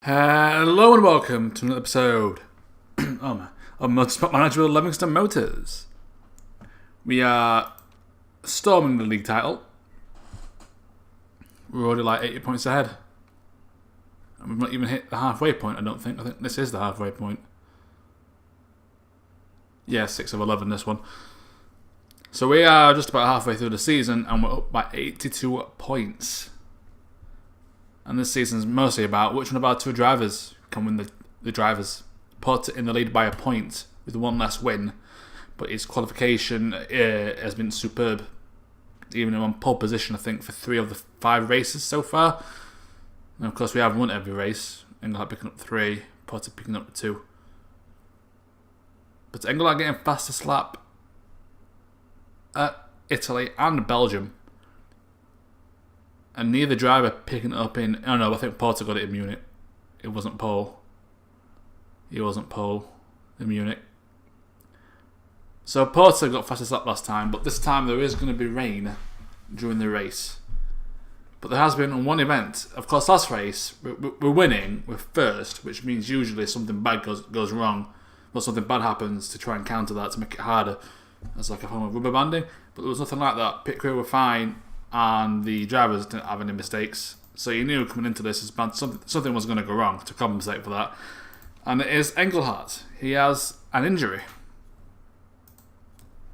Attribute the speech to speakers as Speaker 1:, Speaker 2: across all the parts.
Speaker 1: Hello and welcome to another episode of Motorsport Manager with Livingston Motors. We are storming the league title. We're already like 80 points ahead. And we've not even hit the halfway point, I don't think. I think this is the halfway point. Yeah, 6 of 11 this one. So we are just about halfway through the season and we're up by 82 points. And this season's mostly about which one of our two drivers can win the drivers. Put in the lead by a point with one less win, but his qualification has been superb. Even on pole position, I think, for 3 of the 5 races so far. And of course, we haven't won every race. Englehart picking up 3, Potter picking up 2. But Englehart getting fastest lap at Italy and Belgium. And neither driver picking it up in... Oh no, I think Porter got it in Munich. It wasn't pole. He wasn't pole in Munich. So Porter got fastest lap last time, but this time there is going to be rain during the race. But there has been one event. Of course, last race, we're winning, we're first, which means usually something bad goes wrong. Or something bad happens to try and counter that to make it harder. As like a form of rubber banding. But there was nothing like that. Pit crew were fine. And the drivers didn't have any mistakes. So you knew coming into this something was going to go wrong to compensate for that. And it is Englehart. He has an injury.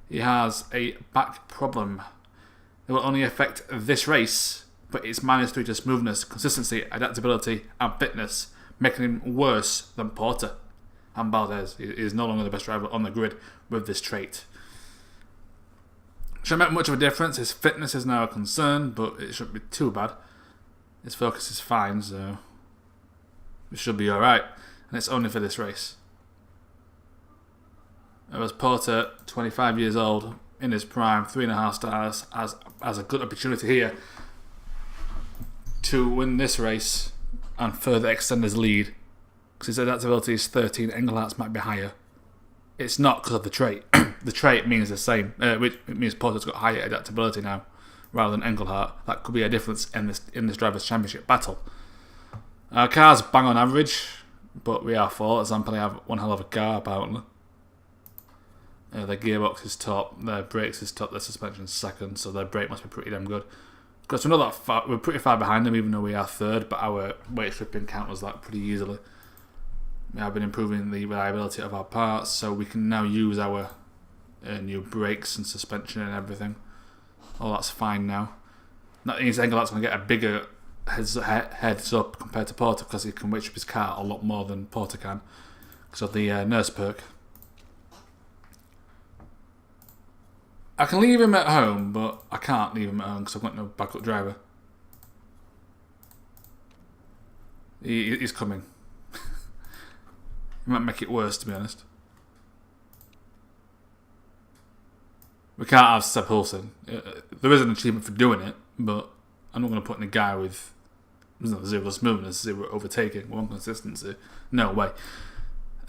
Speaker 1: He has a back problem. It will only affect this race, but it's minus 3 to smoothness, consistency, adaptability, and fitness, making him worse than Porter and Valdez. He is no longer the best driver on the grid with this trait. Shouldn't make much of a difference. His fitness is now a concern, but it shouldn't be too bad. His focus is fine, so it should be alright. And it's only for this race. Whereas Porter, 25 years old, in his prime, 3.5 stars, has a good opportunity here to win this race and further extend his lead. Because his adaptability is 13, Englehart's might be higher. It's not because of the trait. The trait means the same, which means Porter's got higher adaptability now, rather than Englehart. That could be a difference in this drivers' championship battle. Our car's bang on average, but we are 4. Zampani have one hell of a car apparently. Their gearbox is top, their brakes is top, their suspension is second, so their brake must be pretty damn good. Because we're pretty far behind them, even though we are 3rd, but our weight stripping counters that pretty easily. We have been improving the reliability of our parts, so we can now use our new brakes and suspension and everything. All that's fine now. That means Englehart's going to get a bigger heads up compared to Porter because he can weight strip his car a lot more than Porter can because of the nurse perk. I can leave him at home, but I can't leave him at home because I've got no backup driver. He's coming. He might make it worse, to be honest. We can't have Seb Hulsen. There is an achievement for doing it, but I'm not going to put in a guy with 0 smoothness, 0 overtaking, 1 consistency. No way.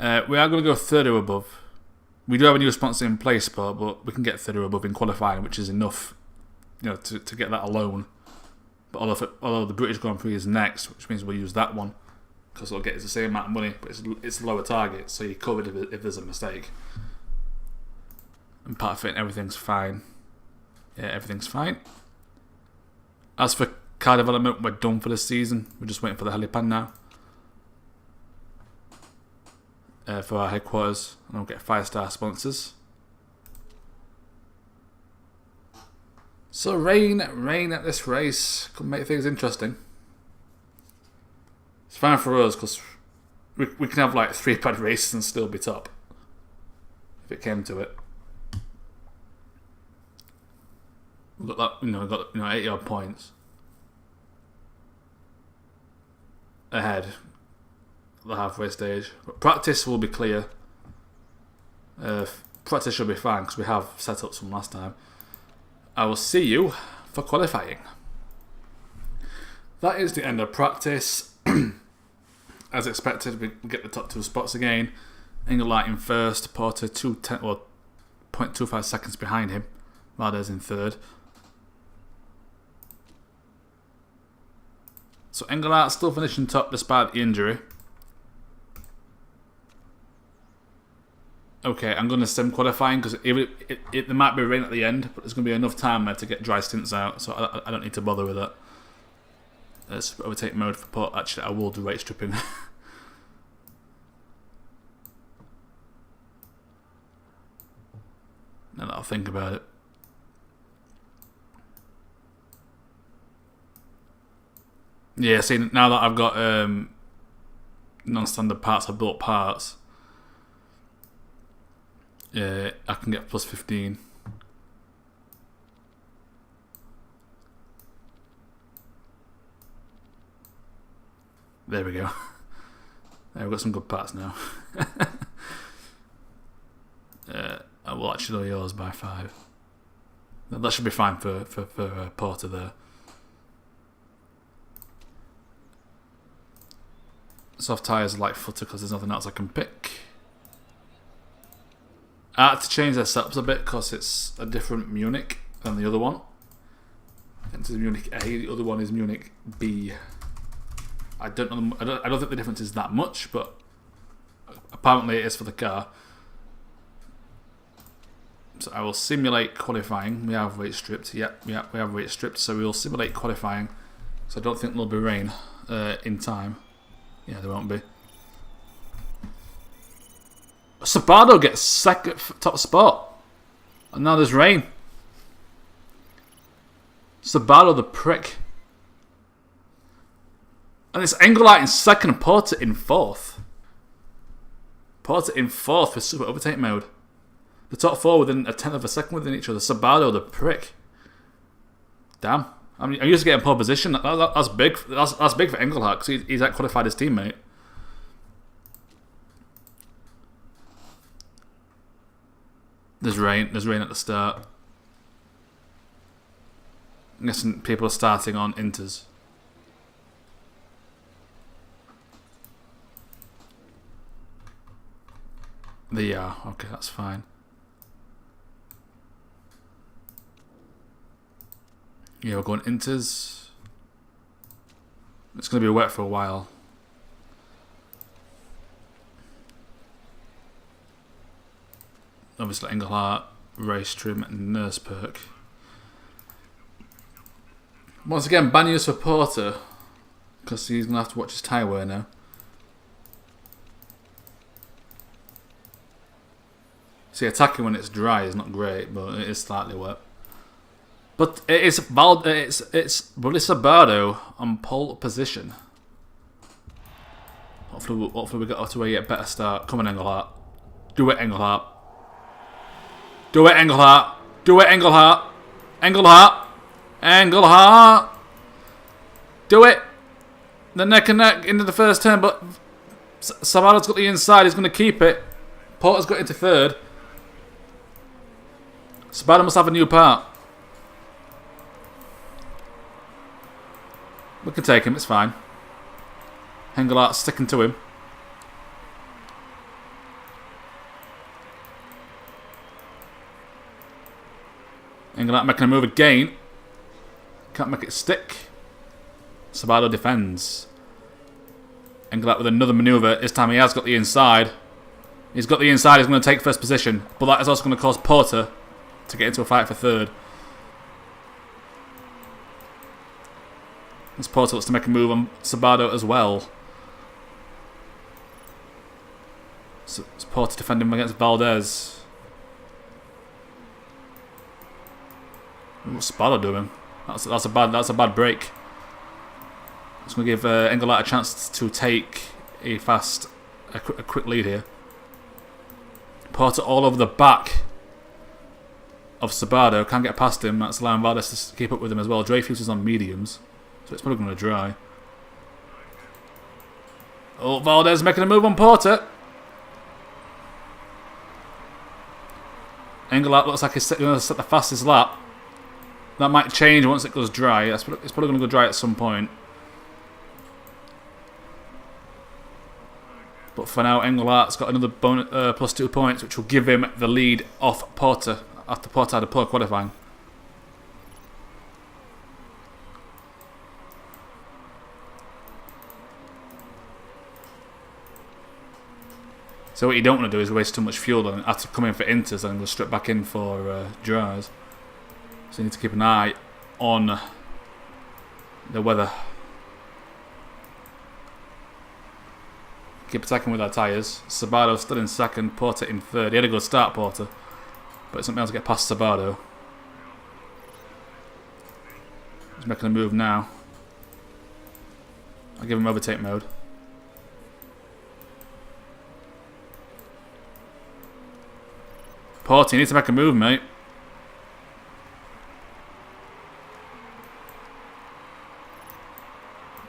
Speaker 1: We are going to go 30 or above. We do have a new sponsor in Playsport, but we can get 30 or above in qualifying, which is enough, to get that alone. But although the British Grand Prix is next, which means we'll use that one. Because it'll get us the same amount of money, but it's a lower target, so you're covered if there's a mistake. And part of it, everything's fine. Yeah, everything's fine. As for car development, we're done for this season. We're just waiting for the helipad now. For our headquarters, and we'll get 5-star sponsors. So rain at this race could make things interesting. It's fine for us because we can have like 3 bad races and still be top if it came to it. We've got that, we've got 80 odd points ahead at the halfway stage. But practice will be clear. Practice should be fine because we have set up some last time. I will see you for qualifying. That is the end of practice. As expected, we get the top 2 spots again. Englehart in first, Porter 0.25 seconds behind him. Valdez in 3rd. So Englehart still finishing top despite the injury. Okay, I'm going to sim qualifying because there might be rain at the end, but there's going to be enough time there to get dry stints out, so I don't need to bother with that. Let's overtake mode for port. Actually, I will do rate stripping. Now that I'll think about it. Yeah, see, now that I've got non-standard parts, I've built parts. Yeah, I can get plus 15. There we go. There, we've got some good parts now. I will actually lower yours by 5. That should be fine for Porter there. Soft tyres are like footer because there's nothing else I can pick. I had to change their setups a bit because it's a different Munich than the other one. This is Munich A, the other one is Munich B. I don't know. I don't think the difference is that much, but apparently it is for the car. So I will simulate qualifying. We have rate stripped. Yep, we have rate stripped. So we will simulate qualifying. So I don't think there'll be rain in time. Yeah, there won't be. Sabado gets second top spot, and now there's rain. Sabado the prick, and it's Englehart in second and Porter in fourth. Porter in fourth with super overtake mode. The top 4 within a tenth of a second within each other. Sabado the prick. Damn. I mean, I'm used to getting pole position. That's big. That's big for Englehart because he's out qualified his teammate. There's rain. There's rain at the start. I'm guessing people are starting on inters. They are. Okay, that's fine. Yeah, we're going inters. It's going to be wet for a while. Obviously, Englehart, race trim, and nurse perk. Once again, ban use for Porter because he's going to have to watch his tyre wear now. See, attacking when it's dry is not great, but it is slightly wet. But it's Sabado on pole position. Hopefully we get off to a better start. Come on, Englehart. Do it, Englehart. Do it, Englehart. Do it, Englehart. Englehart. Englehart. Do it. The neck and neck into the first turn, but Sabado's got the inside. He's going to keep it. Porter's got into third. Sabado must have a new part. We can take him, it's fine. Engelhart's sticking to him. Engelhart making a move again. Can't make it stick. Sabado defends. Engelhart with another manoeuvre. This time he has got the inside. He's got the inside, he's going to take first position. But that is also going to cause Porter to get into a fight for third. As Porter looks to make a move on Sabado as well. So it's Porter defending him against Valdez. What's Sabado doing? That's a bad break. It's going to give Engelhart a chance to take a quick lead here. Porter all over the back of Sabado. Can't get past him. That's allowing Valdez to keep up with him as well. Dreyfus is on mediums, so it's probably going to dry. Oh, Valdez making a move on Porter. Engelhart looks like he's going to set the fastest lap. That might change once it goes dry. It's probably going to go dry at some point. But for now, Engelhart's got another bonus, plus 2 points, which will give him the lead off Porter after Porter had a poor qualifying. So what you don't want to do is waste too much fuel and have to come in for inters and go straight back in for dries. So you need to keep an eye on the weather. Keep attacking with our tyres. Sabato still in second, Porter in third. He had a good start, Porter, but it's not able to get past Sabato. He's making a move now. I'll give him overtake mode. Porter, you need to make a move, mate.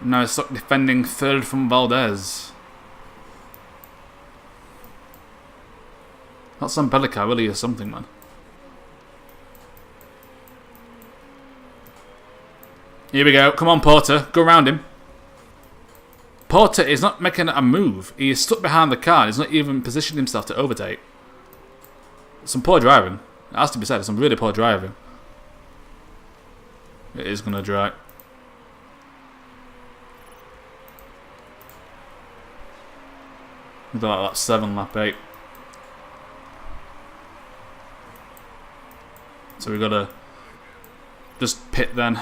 Speaker 1: Now he's stuck defending third from Valdez. That's some Pelica, really, or something, man. Here we go. Come on, Porter. Go around him. Porter is not making a move. He is stuck behind the car. He's not even positioned himself to overtake. Some poor driving. It has to be said. It's some really poor driving. It is going to dry. We've got like 7, lap 8. So we've got to just pit then.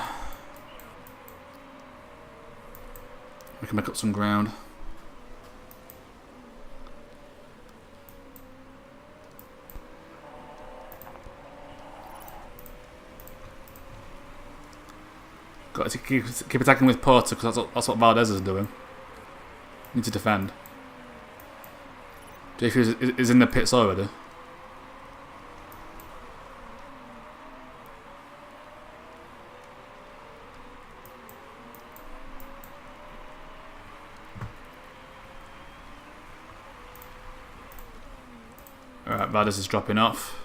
Speaker 1: We can make up some ground. Got to keep attacking with Porter because that's what Valdez is doing. Need to defend. JF is in the pits already. Alright, Valdez is dropping off.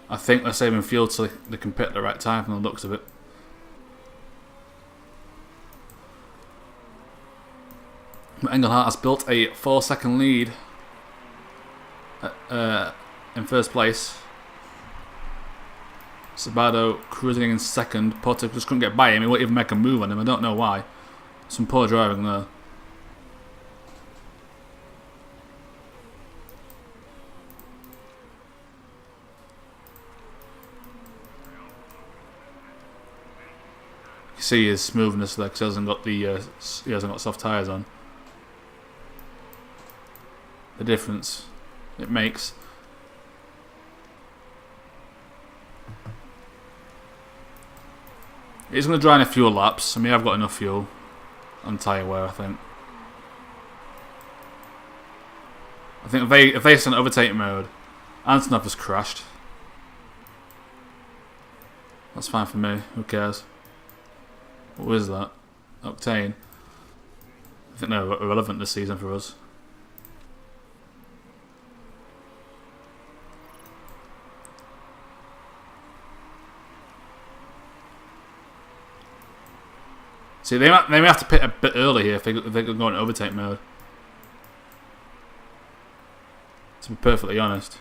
Speaker 1: I think they're saving fuel so they can pit at the right time from the looks of it. But Englehart has built a 4-second lead in first place. Sabato cruising in second. Porter just couldn't get by him. He won't even make a move on him. I don't know why. Some poor driving there. You see his smoothness there because he hasn't got soft tyres on. The difference it makes. He's going to dry in a few laps. I mean, I've got enough fuel on tyre wear, I think. If they send overtake mode, Antonov has crashed. That's fine for me. Who cares? What is that? Octane. I think they're irrelevant this season for us. See, they may have to pit a bit early here if they're going to overtake mode. To be perfectly honest.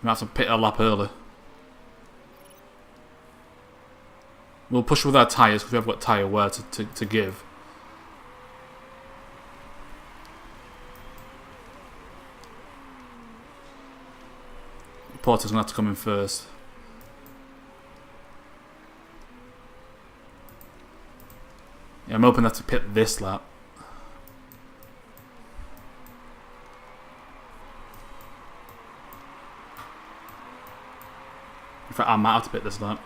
Speaker 1: We have to pit a lap early. We'll push with our tyres because we have got tyre wear to give. Porter's going to have to come in first. Yeah, I'm hoping not to pit this lap. In fact, I might have to pit this lap.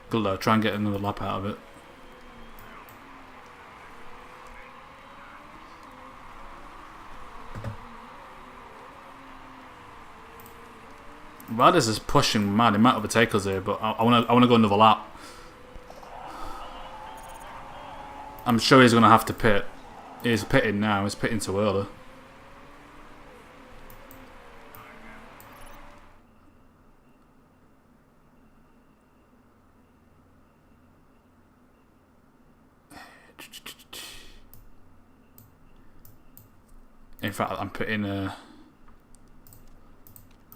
Speaker 1: Good luck, try and get another lap out of it. Valdez is pushing mad. He might overtake us here, but I want to go another lap. I'm sure he's going to have to pit. He's pitting now. He's pitting too early. In fact, I'm pitting.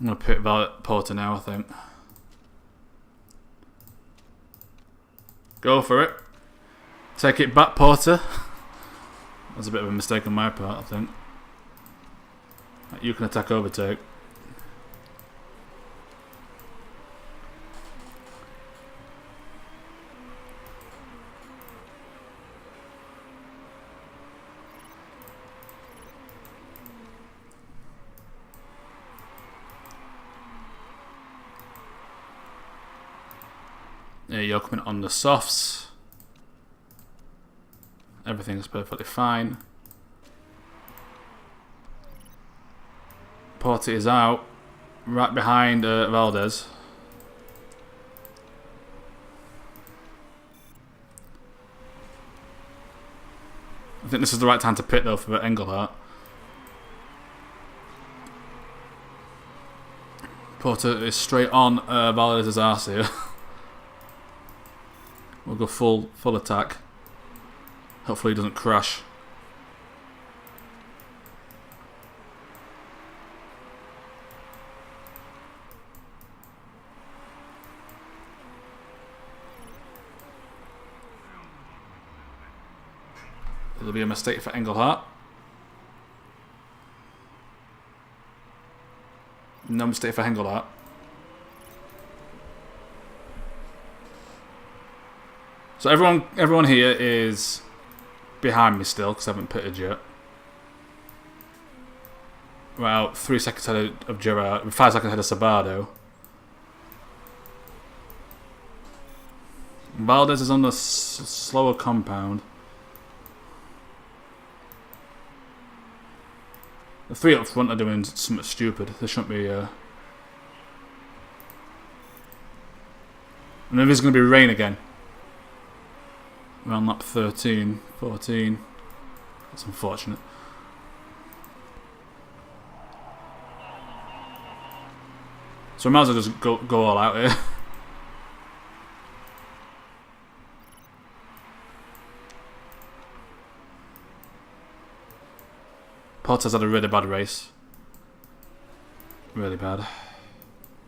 Speaker 1: I'm going to pit Porter now, I think. Go for it. Take it back, Porter. That's a bit of a mistake on my part, I think. You can attack overtake. Yeah, you're coming on the softs. Everything's perfectly fine. Porter is out, right behind Valdez. I think this is the right time to pit though for Englehart. Porter is straight on Valdez's arse here. We'll go full attack. Hopefully he doesn't crash. It'll be a mistake for Englehart. No mistake for Englehart. So everyone here is behind me still because I haven't pitted yet. Well, 3 seconds ahead of Gerard, 5 seconds ahead of Sabato. Valdez is on the slower compound. The 3 up front are doing something stupid. They shouldn't be. And then there's going to be rain again. Around lap 13, 14. That's unfortunate. So we might as well just go all out here. Porter's had a really bad race. Really bad. I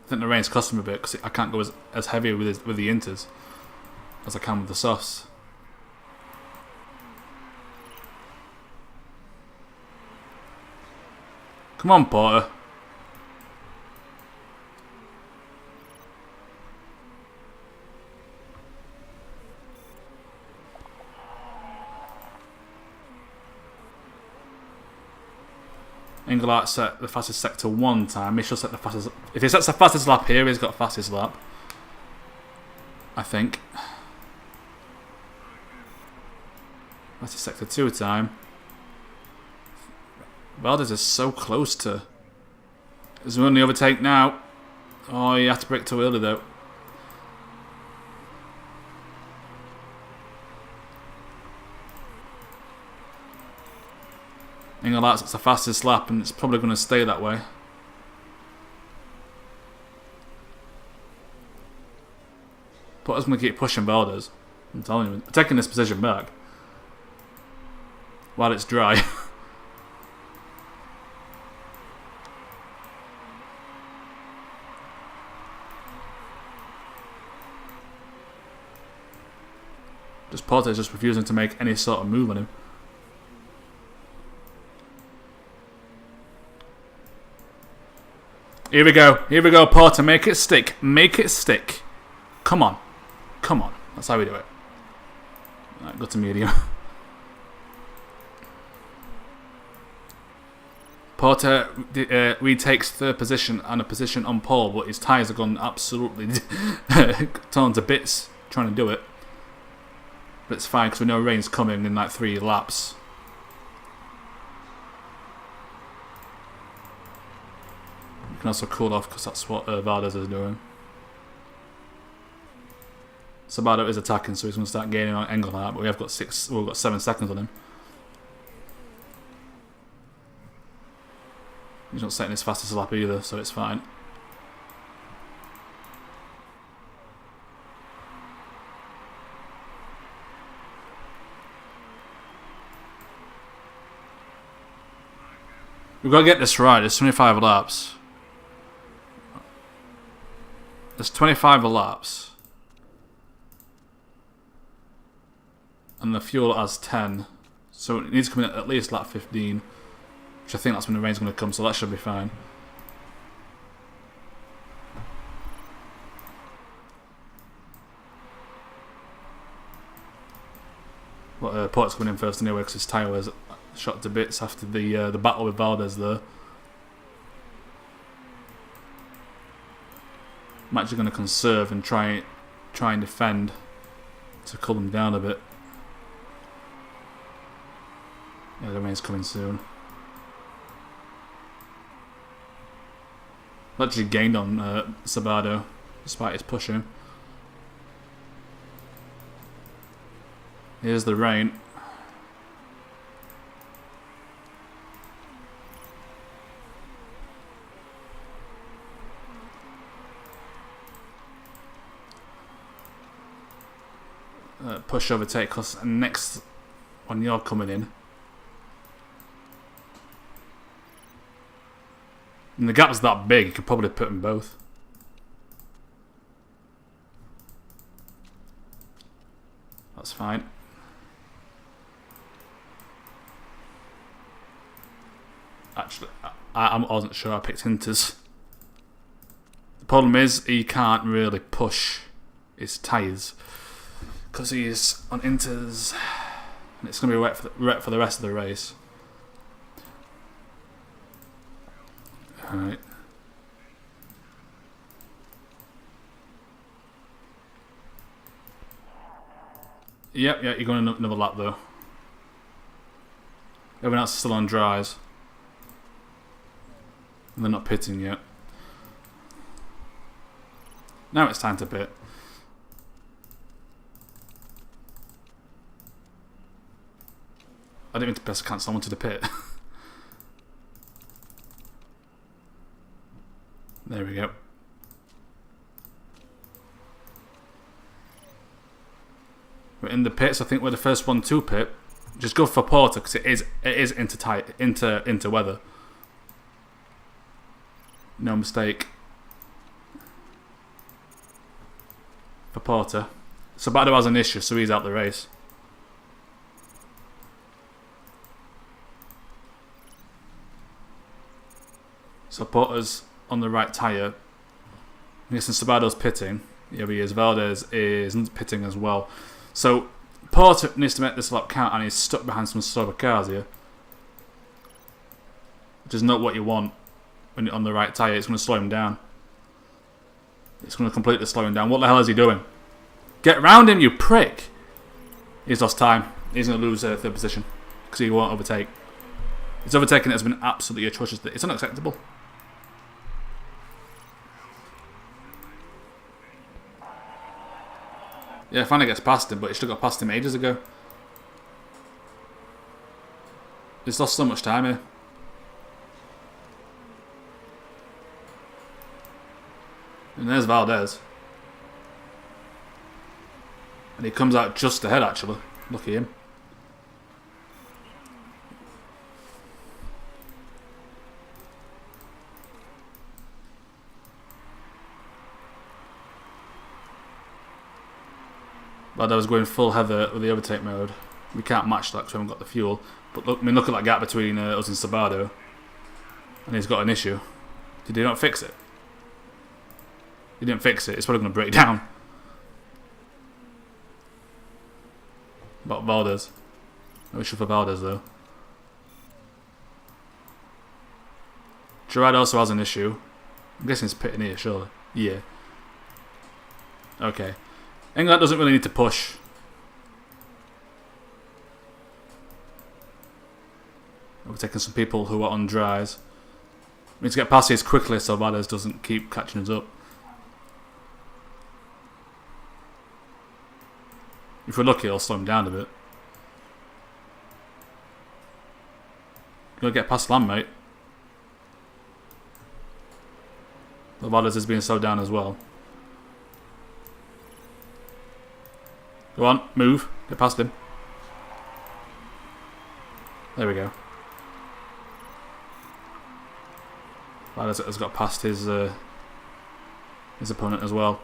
Speaker 1: think the rain's cost him a bit because I can't go as heavy with the inters as I can with the softs. Come on, Porter. Englehart set the fastest sector 1 time. He should set the fastest. If he sets the fastest lap here, he's got fastest lap. I think. Fastest sector 2 time. Valdez is so close to. Is he on the overtake now? Oh, you have to brake too early though. Englehart's the fastest lap and it's probably going to stay that way. But I was going to keep pushing Valdez. I'm telling you, we're taking this position back while it's dry. Just Porter is just refusing to make any sort of move on him. Here we go, Porter, make it stick, Come on, that's how we do it. Right, go to medium. Porter retakes 3rd position and a position on pole, but his tyres have gone absolutely torn to bits trying to do it. But it's fine because we know rain's coming in like 3 laps. You can also cool off because that's what Valdez is doing. Sabato is attacking, so he's going to start gaining on Englehart, but we've got 7 seconds on him. He's not setting his fastest lap either, so it's fine. We've got to get this right. There's 25 laps. There's 25 laps. And the fuel has 10. So it needs to come in at least lap 15. Which I think that's when the rain's going to come, so that should be fine. Well, Port's coming in first anyway because his tyre was shot to bits after the battle with Valdez there. I'm actually going to conserve and try and defend to cool them down a bit. Yeah, the rain's coming soon. I've actually gained on Sabado despite his pushing. Here's the rain. Push overtake because next when you're coming in. And the gap's that big, you could probably put them both. That's fine. Actually, I wasn't sure I picked Inters. The problem is he can't really push his tyres because he's on Inters and it's going to be wet for the rest of the race. Alright. Yep, you're going another lap though. Everyone else is still on dries. And they're not pitting yet. Now it's time to pit. I didn't mean to press cancel, I wanted to pit. There we go. We're in the pits. I think we're the first one to pit. Just go for Porter because it is into weather. No mistake. For Porter. Sabado has an issue, so he's out the race. So Porter's on the right tyre. I'm guessing Sabado's pitting. Yeah, he is. Valdez is pitting as well. So Porter needs to make this lap count and he's stuck behind some slower cars here. Which is not what you want when you're on the right tyre. It's going to slow him down. It's going to completely slow him down. What the hell is he doing? Get round him, you prick! He's lost time. He's going to lose third position because he won't overtake. His overtaking has been absolutely atrocious. It's unacceptable. Yeah, finally gets past him, but he should have got past him ages ago. He's lost so much time here. And there's Valdez. And he comes out just ahead, actually. Lucky him. But I was going full heather with the overtake mode. We can't match that because we haven't got the fuel. But look, I mean, look at that gap between us and Sabado. And he's got an issue. Did he not fix it? He didn't fix it. It's probably going to break down. About Valdez. No issue for Valdez though. Gerard also has an issue. I'm guessing he's pitting here, surely. Yeah. Okay. Englehart doesn't really need to push. We're taking some people who are on dries. We need to get past these quickly so Valdez doesn't keep catching us up. If we're lucky, it'll slow him down a bit. Gotta get past Lamb, mate. The Valdez is being slowed down as well. Go on, move. Get past him. There we go. Valdez has got past his his opponent as well.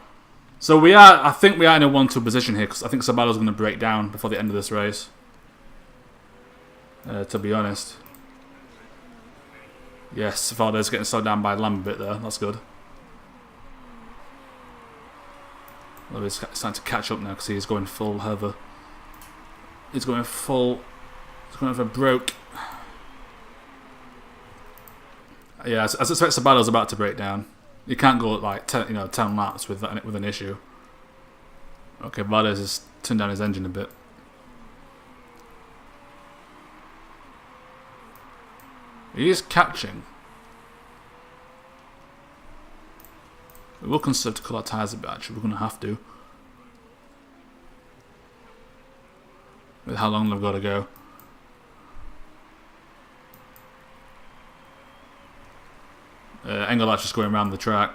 Speaker 1: So I think we are in a 1-2 position here, because I think Sabato's going to break down before the end of this race. To be honest. Yes, Valdez getting slowed down by Lamb a bit there. That's good. Well, he's starting to catch up now because he's going full hover. He's going full. He's going for broke. Yeah, I suspect Sabato's about to break down. You can't go like 10 laps with an issue. Okay, Valdez has turned down his engine a bit. He is catching. We will consider to cut our tyres a bit, actually. We're going to have to. With how long they've got to go. Engelhart's just going around the track.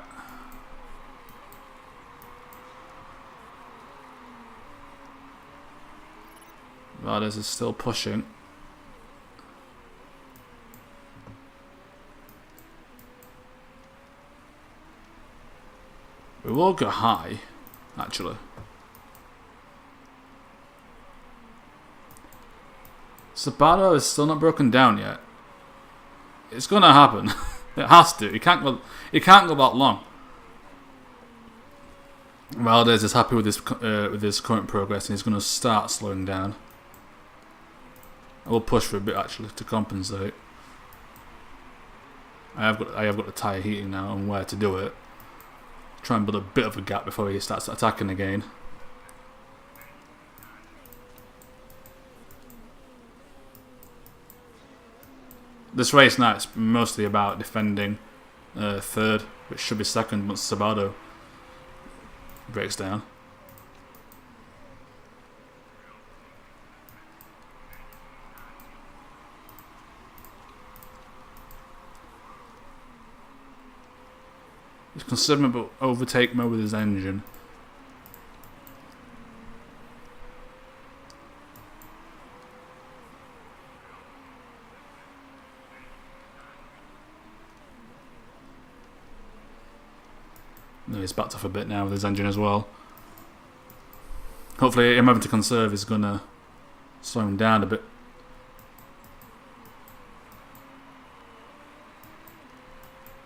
Speaker 1: Valdez is still pushing. We will go high, actually. Sabato is still not broken down yet. It's going to happen. It has to. He can't go that long. Valdez is happy with his current progress, and he's going to start slowing down. I will push for a bit actually to compensate. I have got the tyre heating now and where to do it. Try and build a bit of a gap before he starts attacking again. This race now is mostly about defending third, which should be second once Sabato breaks down. He's concerned about overtake mode with his engine. No, he's backed off a bit now with his engine as well. Hopefully him having to conserve is going to slow him down a bit.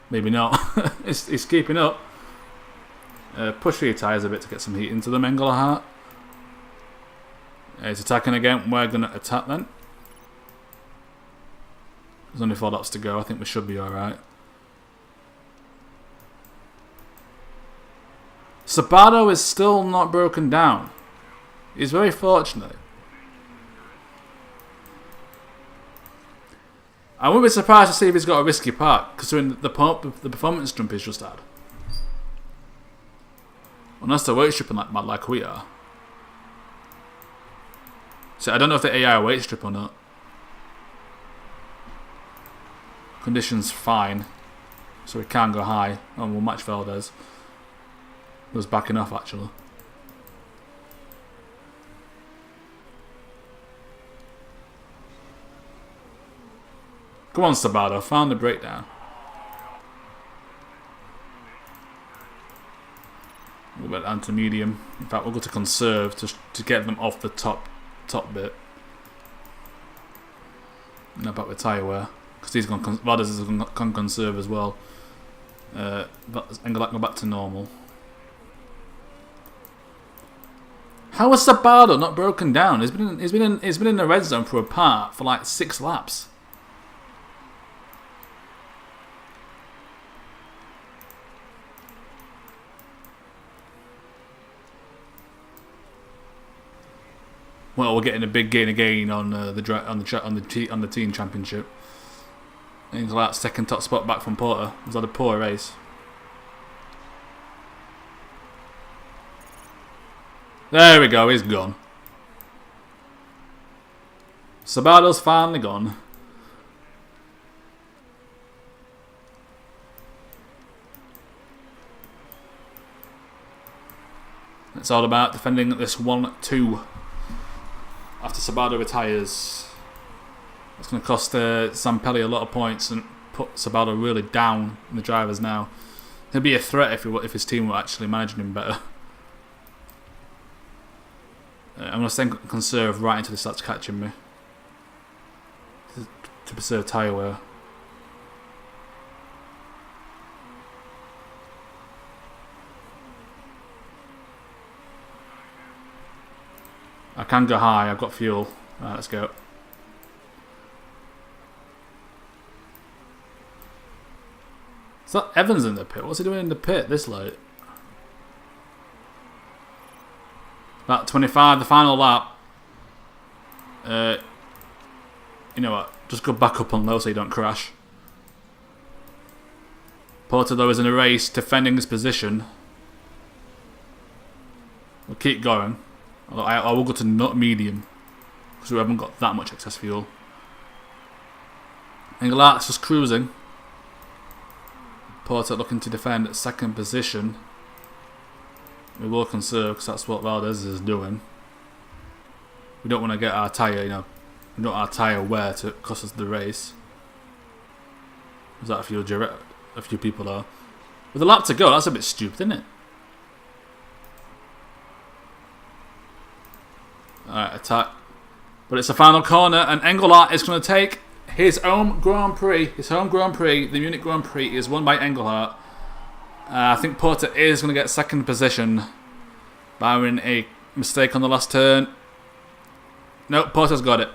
Speaker 1: Maybe not. He's keeping up. Push for your tyres a bit to get some heat into them, Englehart. He's attacking again. We're going to attack then. There's only 4 laps to go. I think we should be alright. Sabato is still not broken down. He's very fortunate. I wouldn't be surprised to see if he's got a risky part, considering the performance jump he's just had. Unless they're weight stripping like we are. So I don't know if the AI are weight strip or not. Conditions fine, so we can go high. Oh, we'll match Valdez. He was backing off actually. Come on, Sabato, found the breakdown. We'll get down to medium. In fact, we'll go to conserve to get them off the top bit. Now back with tyre wear, because he's gone. Valdez is going to conserve as well. Engelhart go back to normal. How is Sabato not broken down? He's been in the red zone for a part for like 6 laps. Well, we're getting a big gain again on the team championship. Engelhart's second top spot back from Porter. Was that a poor race? There we go. He's gone. Sabato's finally gone. It's all about defending this 1-2. After Sabato retires, it's going to cost Zampelli a lot of points and put Sabato really down in the drivers now. I He'd be a threat if his team were actually managing him better. I'm going to send conserve right until he starts catching me. To preserve tyre wear. I can go high, I've got fuel. Right, let's go. Is that Evans in the pit? What's he doing in the pit this late? Lap 25, the final lap. You know what? Just go back up on low so you don't crash. Porter though is in a race, defending his position. We'll keep going. I will go to not medium because we haven't got that much excess fuel. Englehart's just cruising. Porter looking to defend at second position. We will conserve because that's what Valdez is doing. We don't want to get our tyre, you know, we don't want our tyre wear to cost us the race. Is that a few people there? With a lap to go, that's a bit stupid, isn't it? Alright, attack. But it's the final corner, and Englehart is going to take his home Grand Prix. His home Grand Prix, the Munich Grand Prix, is won by Englehart. I think Porter is going to get second position, barring a mistake on the last turn. No, Porter's got it.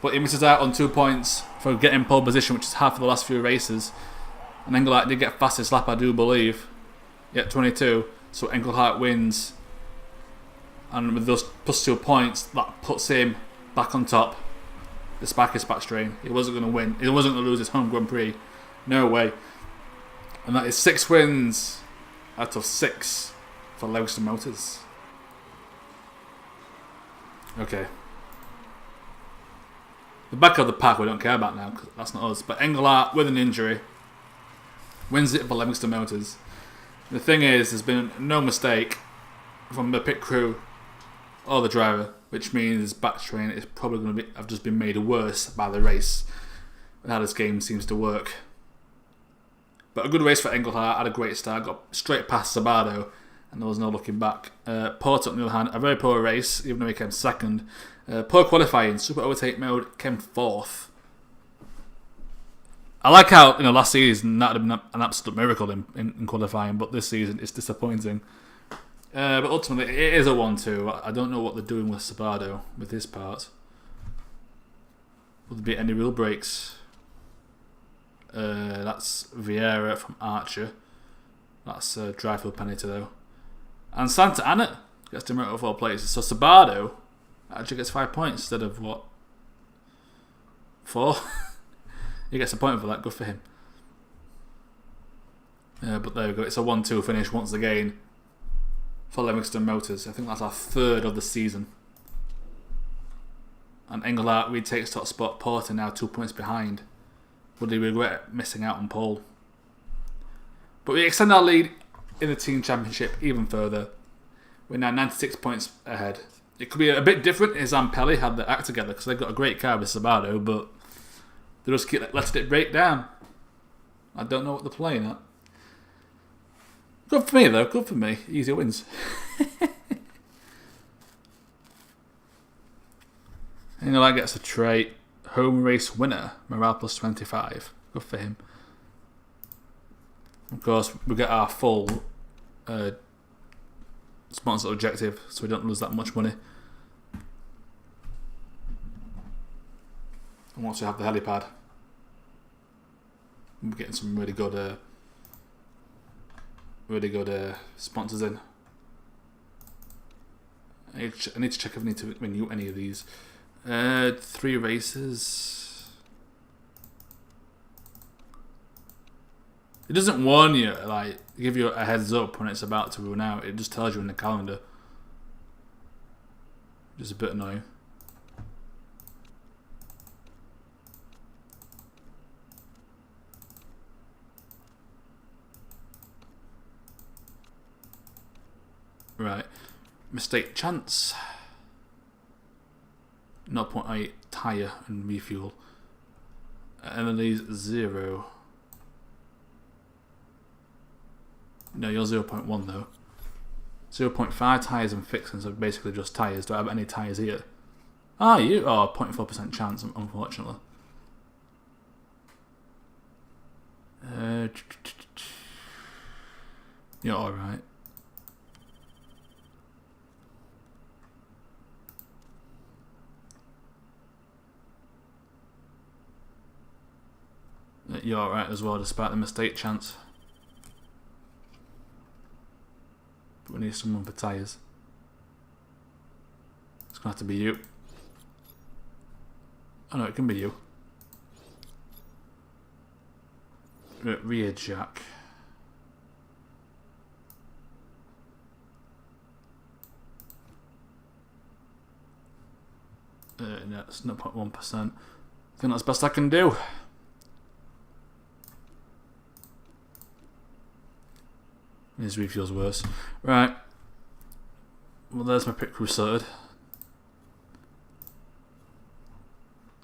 Speaker 1: But he misses out on 2 points for getting pole position, which is half of the last few races. And Englehart did get fastest lap, I do believe. Yeah, 22. So Englehart wins. And with those plus 2 points, that puts him back on top. Despite his back strain. He wasn't going to win. He wasn't going to lose his home Grand Prix. No way. And that is 6 wins out of 6 for Livingston Motors. Okay. The back of the pack we don't care about now because that's not us. But Englehart with an injury wins it for Livingston Motors. The thing is, there's been no mistake from the pit crew or the driver, which means his back strain is probably going to have just been made worse by the race and how this game seems to work. But a good race for Englehart, had a great start, got straight past Sabato, and there was no looking back. Porter, on the other hand, a very poor race, even though he came second. Poor qualifying, super overtake mode, came fourth. I like how, last season that would have been an absolute miracle in qualifying, but this season it's disappointing. But ultimately, it is a 1-2. I don't know what they're doing with Sabato, with his part. Will there be any real breaks? That's Vieira from Archer. That's Dryfield Penny though. And Santa Anna gets to motor 4 places. So Sabato actually gets 5 points instead of what? 4? He gets a point for that, good for him. But there we go, it's a 1-2 finish once again for Livingston Motors. I think that's our 3rd of the season. And Englehart retakes top spot, Porter now 2 points behind. Would he regret missing out on pole? But we extend our lead in the team championship even further. We're now 96 points ahead. It could be a bit different if Zampelli had the act together because they've got a great car with Sabato, but they just keep letting it break down. I don't know what they're playing at. Good for me though, good for me. Easy wins. Englehart gets a trait. Home race winner, morale plus 25. Good for him. Of course, we get our full sponsor objective, so we don't lose that much money. And once we have the helipad, we're getting some really good sponsors in. I need to check if I need to renew any of these. 3 races. It doesn't warn you, like give you a heads up when it's about to run out. It just tells you in the calendar. Just a bit annoying. Right, mistake chance. 0.8 tyre and refuel. Emily's 0. No, you're 0.1 though. 0.5 tyres and fixings are basically just tyres. Do I have any tyres here? Ah, you? Oh, 0.4% chance, unfortunately. You're alright. You're alright as well, despite the mistake chance. But we need someone for tyres. It's going to have to be you. Oh no, it can be you. Rear jack. No, it's 0.1%. I think that's the best I can do. His refuel's worse. Right. Well, there's my pit crew sorted.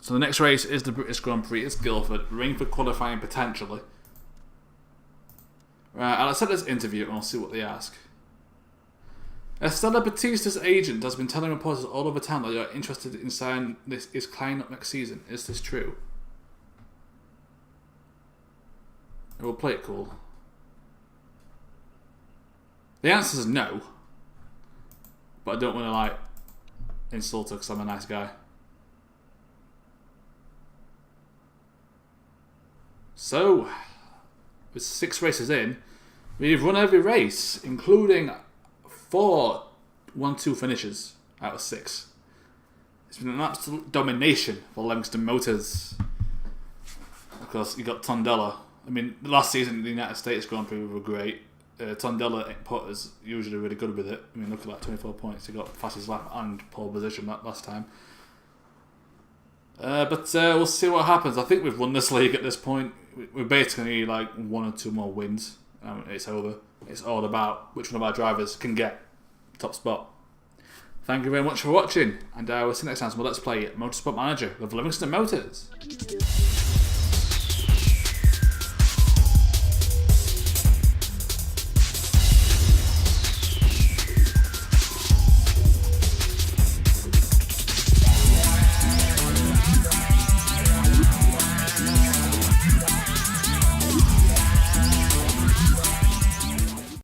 Speaker 1: So the next race is the British Grand Prix. It's Guildford. Ring for qualifying potentially. Right, I'll set this interview and I'll see what they ask. Estella Batista's agent has been telling reporters all over town that you're interested in signing his client up next season. Is this true? We'll play it cool. The answer is no. But I don't want to, like, insult her because I'm a nice guy. So, with 6 races in, we've run every race, including 4 1-2 finishes out of 6. It's been an absolute domination for Livingston Motors. Of course, you got Tondela. I mean, last season the United States Grand Prix were great. Tondela putters usually really good with it. I mean, look at that, 24 points. He got fastest lap and pole position that last time. But we'll see what happens. I think we've won this league at this point. We basically need like 1 or 2 more wins. It's over. It's all about which one of our drivers can get top spot. Thank you very much for watching, and we'll see you next time. So let's play Motorsport Manager with Livingston Motors.